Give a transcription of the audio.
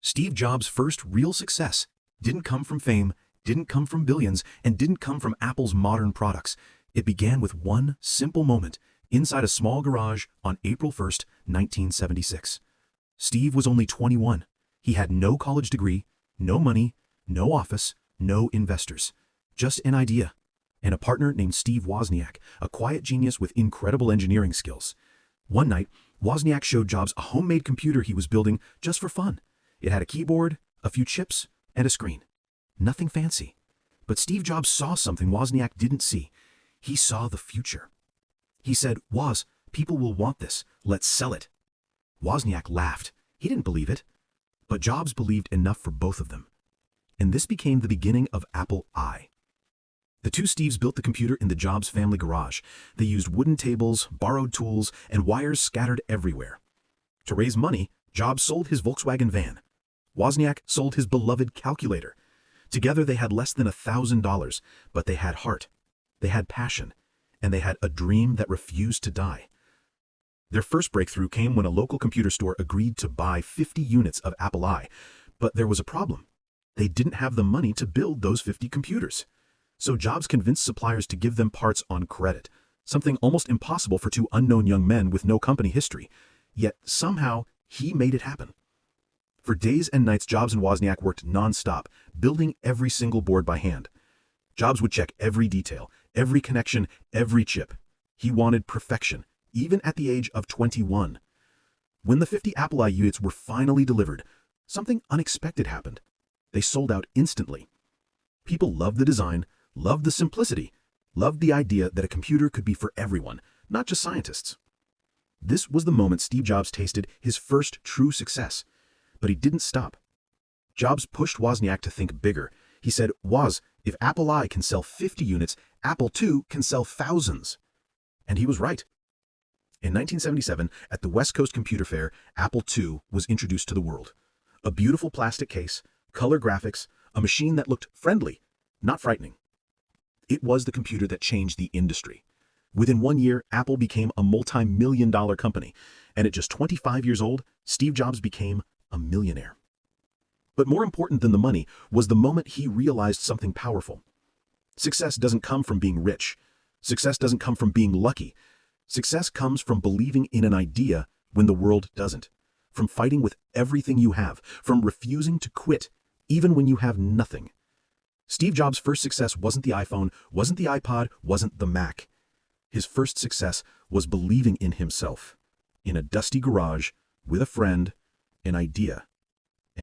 Steve Jobs' first real success didn't come from fame, didn't come from billions, and didn't come from Apple's modern products. It began with one simple moment inside a small garage on April 1st, 1976. Steve was only 21. He had no college degree, no money, no office, no investors. Just an idea. And a partner named Steve Wozniak, a quiet genius with incredible engineering skills. One night, Wozniak showed Jobs a homemade computer he was building just for fun. It had a keyboard, a few chips, and a screen. Nothing fancy. But Steve Jobs saw something Wozniak didn't see. He saw the future. He said, "Woz, people will want this. Let's sell it." Wozniak laughed. He didn't believe it. But Jobs believed enough for both of them. And this became the beginning of Apple I. The two Steves built the computer in the Jobs family garage. They used wooden tables, borrowed tools, and wires scattered everywhere. To raise money, Jobs sold his Volkswagen van. Wozniak sold his beloved calculator. Together they had less than $1,000, but they had heart, they had passion, and they had a dream that refused to die. Their first breakthrough came when a local computer store agreed to buy 50 units of Apple I, but there was a problem. They didn't have the money to build those 50 computers. So Jobs convinced suppliers to give them parts on credit, something almost impossible for two unknown young men with no company history. Yet somehow he made it happen. For days and nights, Jobs and Wozniak worked non-stop, building every single board by hand. Jobs would check every detail, every connection, every chip. He wanted perfection, even at the age of 21. When the 50 Apple I units were finally delivered, something unexpected happened. They sold out instantly. People loved the design, loved the simplicity, loved the idea that a computer could be for everyone, not just scientists. This was the moment Steve Jobs tasted his first true success. But he didn't stop. Jobs pushed Wozniak to think bigger. He said, "Woz, if Apple I can sell 50 units, Apple II can sell thousands." And he was right. In 1977, at the West Coast Computer Fair, Apple II was introduced to the world. A beautiful plastic case, color graphics, a machine that looked friendly, not frightening. It was the computer that changed the industry. Within 1 year, Apple became a multi-million-dollar company, and at just 25 years old, Steve Jobs became a millionaire. But more important than the money was the moment he realized something powerful. Success doesn't come from being rich. Success doesn't come from being lucky. Success comes from believing in an idea when the world doesn't, from fighting with everything you have, from refusing to quit, even when you have nothing. Steve Jobs' first success wasn't the iPhone, wasn't the iPod, wasn't the Mac. His first success was believing in himself, in a dusty garage, with a friend, an idea,